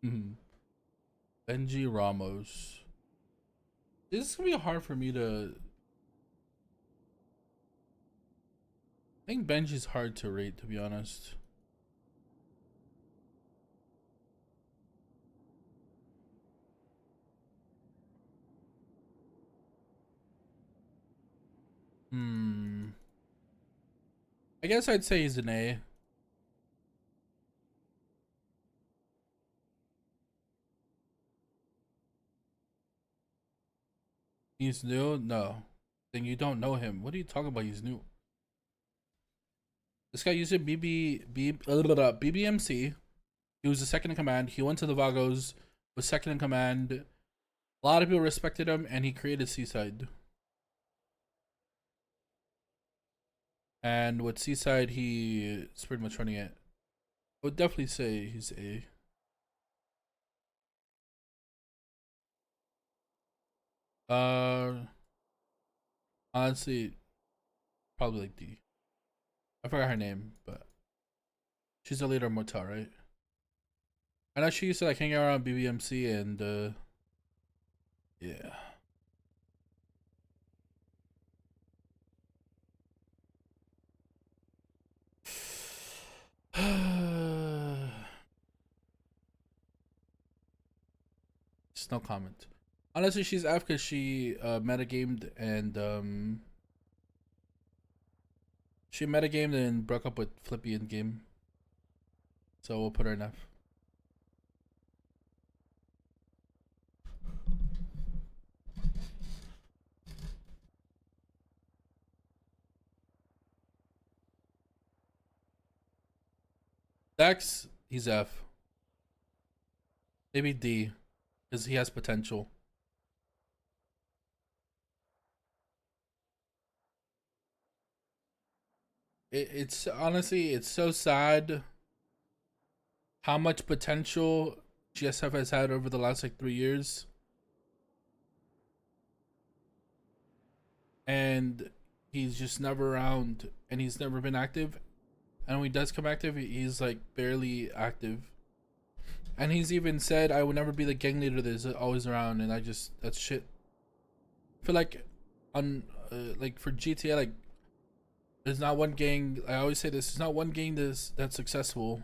Mhm. Benji Ramos. This is gonna be hard for me to. I think Benji's hard to rate, to be honest. Hmm. I guess I'd say he's an A. He's new? No. Then you don't know him. What are you talking about? He's new. This guy used to BBMC. He was the second in command. He went to the Vagos, was second in command. A lot of people respected him, and he created Seaside. And with Seaside, he is pretty much running it. I would definitely say he's A. Uh, honestly, probably like D. I forgot her name, but she's the leader of Motel, right? I know she used to like hang around BBMC and yeah. Just no comment. Honestly, she's F because she metagamed and she metagamed and broke up with Flippy in game. So we'll put her in F. Dex, he's F. Maybe D, because he has potential. It's honestly, it's so sad how much potential GSF has had over the last like 3 years, and he's just never around, and he's never been active. And when he does come active, he's like barely active. And he's even said, "I would never be the gang leader that's always around," and that's shit. I feel like on like for GTA, like there's not one gang. I always say this: there's not one gang that's successful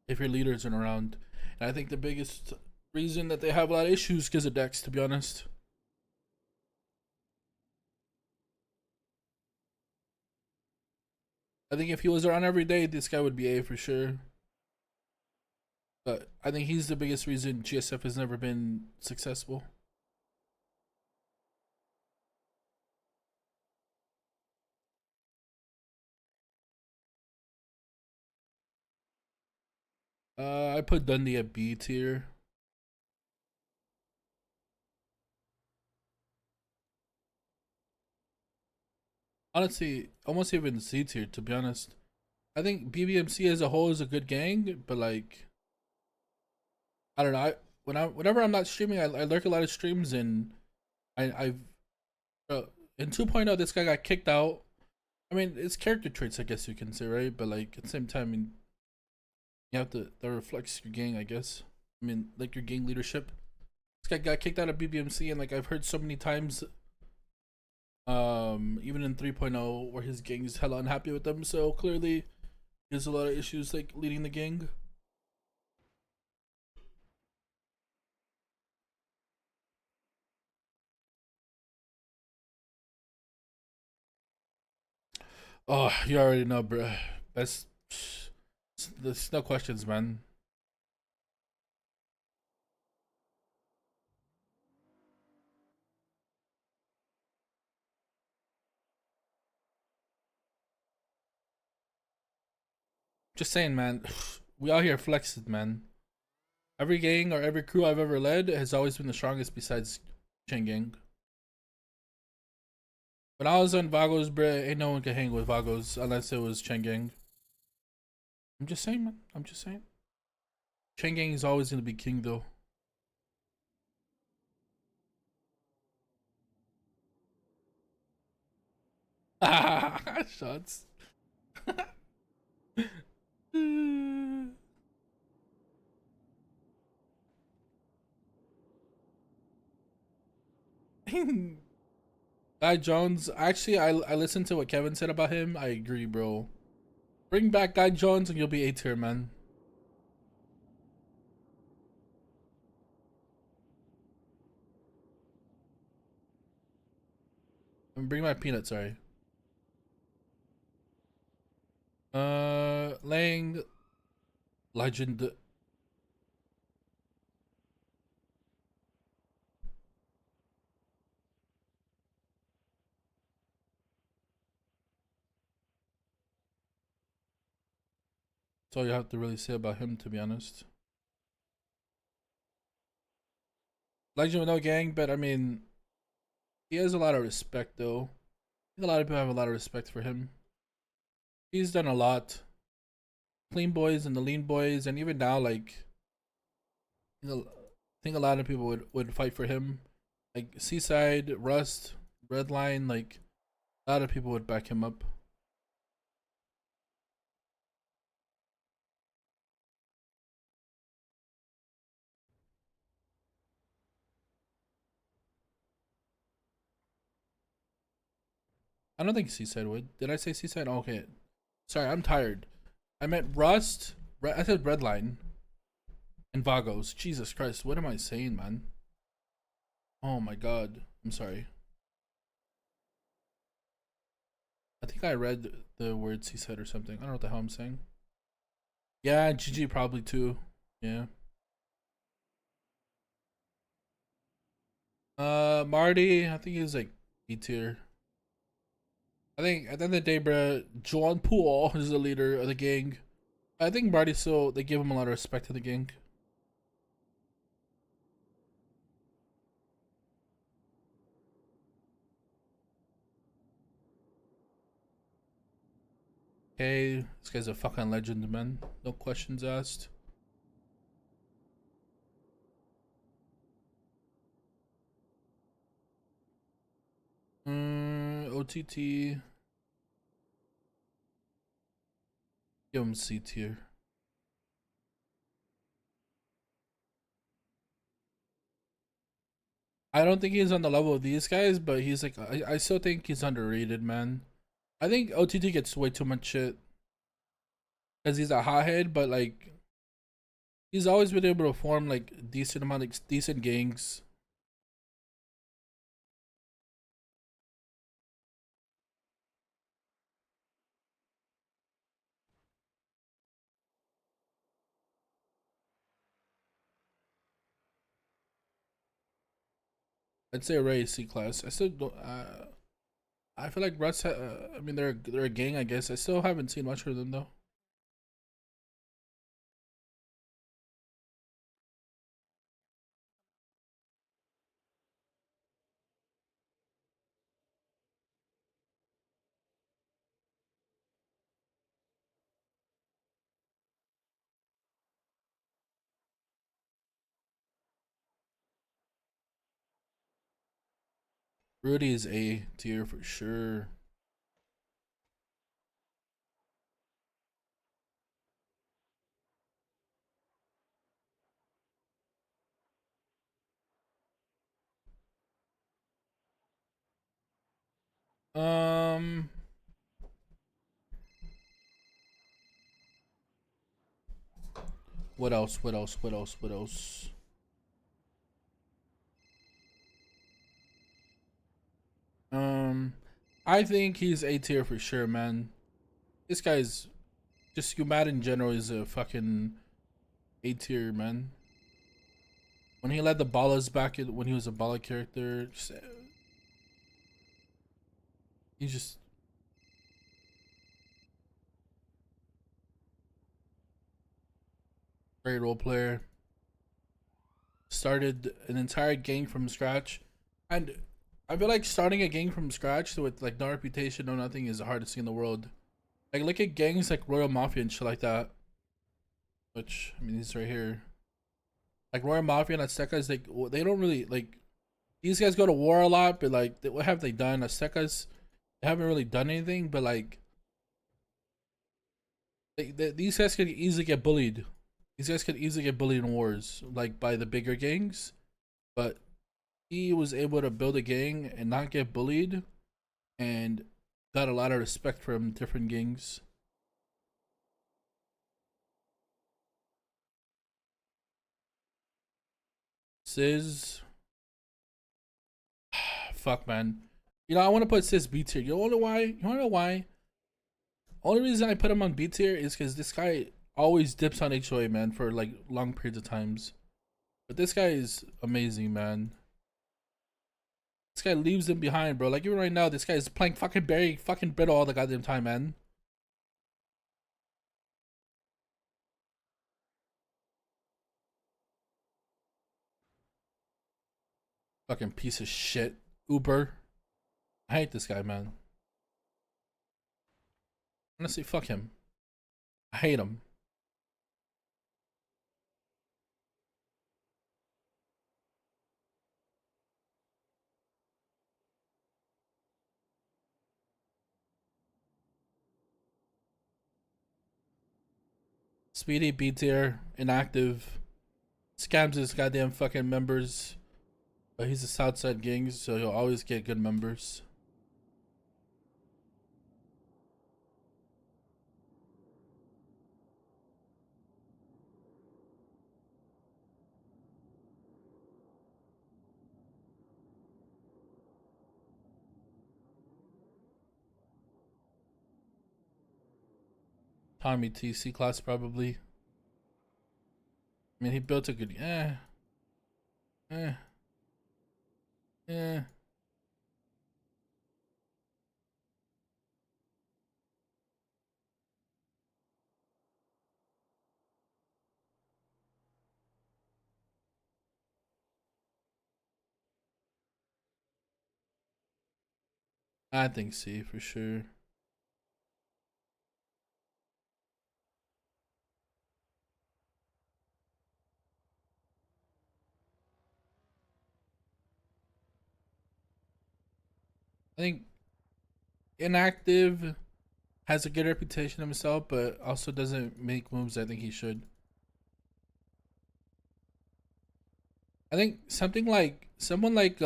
if your leader isn't around. And I think the biggest reason that they have a lot of issues because of Dex, to be honest. I think if he was around every day, this guy would be A for sure. But I think he's the biggest reason GSF has never been successful. I put Dundee at B tier. Honestly, almost even C tier, to be honest. I think BBMC as a whole is a good gang, but like, I don't know. Whenever I'm not streaming, I lurk a lot of streams, and I've in 2.0 this guy got kicked out. I mean, it's character traits, I guess you can say, right? But like at the same time, I mean, you have to that reflects your gang, I guess. I mean, like your gang leadership. This guy got kicked out of BBMC, and like I've heard so many times, even in 3.0, where his gang is hella unhappy with them. So clearly, there's a lot of issues like leading the gang. Oh, you already know, bro. That's there's no questions, man. Just saying, man. We out here flexing, man. Every gang or every crew I've ever led has always been the strongest besides Chain Gang. When I was on Vagos, bruh, ain't no one could hang with Vagos unless it was Chain Gang. I'm just saying, man. I'm just saying. Chain Gang is always gonna be king, though. Shots. Guy Jones. Actually, I listened to what Kevin said about him. I agree, bro. Bring back Guy Jones and you'll be A tier, man. Bring my peanut. Sorry. Lang legend. That's all you have to really say about him, to be honest. Legend with no gang, but I mean, he has a lot of respect, though. I think a lot of people have a lot of respect for him. He's done a lot. Clean boys and the lean boys, and even now, like, I think a lot of people would fight for him. Like Seaside, Rust, Redline, like a lot of people would back him up. I don't think Seaside would. Did I say Seaside? Oh, okay. Sorry, I'm tired. I meant Rust. I said Redline and Vagos. Jesus Christ, what am I saying, man? Oh my God, I'm sorry. I think I read the word Seaside or something. I don't know what the hell I'm saying. Yeah, GG probably too. Yeah. Marty, I think he's like B tier. I think at the end of the day, bro, John Poole is the leader of the gang. I think Marty still, they give him a lot of respect to the gang. Okay, this guy's a fucking legend, man. No questions asked. OTT. Give him C tier. I don't think he's on the level of these guys, but he's like, I still think he's underrated, man. I think OTT gets way too much shit because he's a hothead, but like, he's always been able to form like decent amount of decent gangs. I'd say Ray C class. I still don't. I feel like Russ. I mean, they're a gang, I guess. I still haven't seen much of them though. Rudy is A tier for sure. Um, what else? What else? What else? What else? Um, I think he's A tier for sure, man. This guy's just mad in general is a fucking A tier, man. When he led the ballas back in, when he was a balla character, he's just great role player. Started an entire gang from scratch, and I feel like starting a gang from scratch with like no reputation, no nothing, is the hardest thing in the world. Like look at gangs like Royal Mafia and shit like that. Which I mean, these right here, like Royal Mafia and Aztecas, they don't really like. These guys go to war a lot, but like, what have they done? Aztecas, they haven't really done anything, but like, these guys could easily get bullied. These guys could easily get bullied in wars, like by the bigger gangs. But he was able to build a gang and not get bullied, and got a lot of respect from different gangs. Sis, fuck man. You know I want to put Sis B tier. You wanna know why? You wanna know why? Only reason I put him on B tier is because this guy always dips on HOA, man, for like long periods of times. But this guy is amazing, man. This guy leaves them behind, bro. Like even right now, this guy is playing fucking Barry fucking Brittle all the goddamn time, man. Fucking piece of shit. Uber. I hate this guy, man. Honestly, fuck him. I hate him. Speedy B tier, inactive, scams his goddamn fucking members. But he's a Southside gang, so he'll always get good members. Tommy T, C class probably. I mean, he built a good. Eh, eh. I think C for sure. I think inactive has a good reputation himself, but also doesn't make moves I think he should. I think something like someone like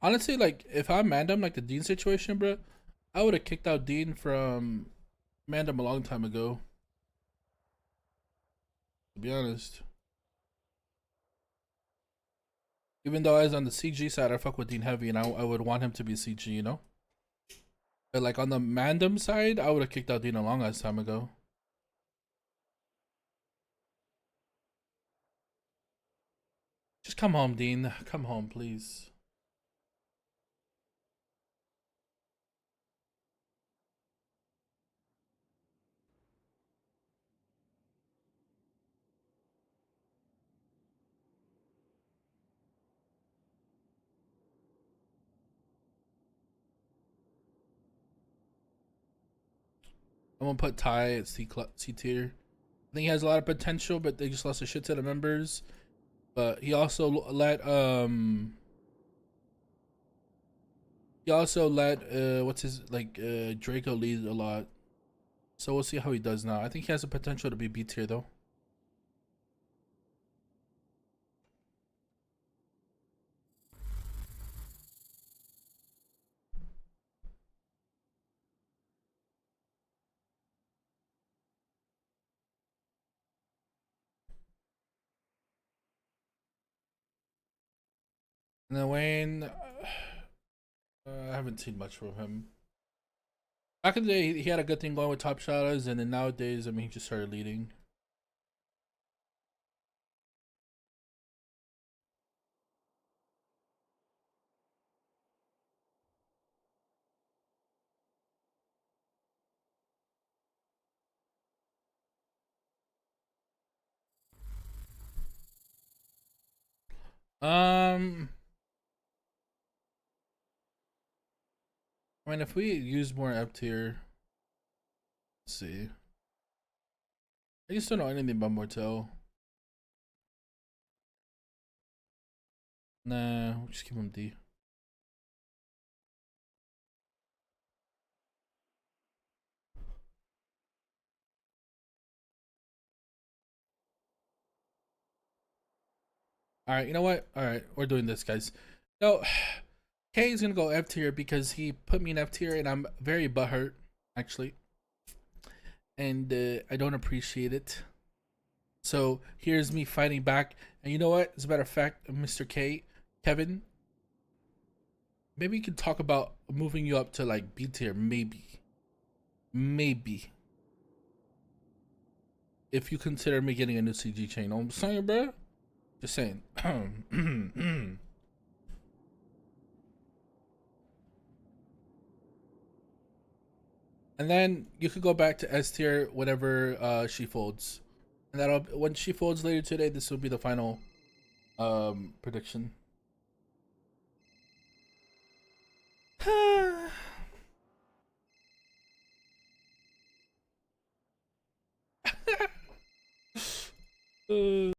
honestly, like if I'm Mandem, like the Dean situation, bro, I would have kicked out Dean from Mandem a long time ago. To be honest, even though I was on the CG side, I fuck with Dean heavy, and I would want him to be CG, you know. But like on the Mandem side, I would have kicked out Dean a long ass time ago. Just come home, Dean. Come home, please. I'm gonna put Ty at C tier. I think he has a lot of potential, but they just lost a shit ton of members. But he also let what's his like Draco lead a lot. So we'll see how he does now. I think he has the potential to be B tier though. And then Wayne, I haven't seen much from him. Back in the day, he had a good thing going with top shotters, and then nowadays, I mean, he just started leading. Um, I mean, if we use more F tier, let's see. I just don't know anything about Mortel. Nah, we'll just keep him D. All right, you know what? All right, we're doing this, guys. No, K is gonna go F tier because he put me in F tier, and I'm very butthurt, actually, and I don't appreciate it. So here's me fighting back, and you know what? As a matter of fact, Mr. K, Kevin, maybe you can talk about moving you up to like B tier, maybe, if you consider me getting a new CG chain. I'm saying, bro. Just saying. And then you could go back to S tier whenever she folds. And that'll when she folds later today, this will be the final prediction.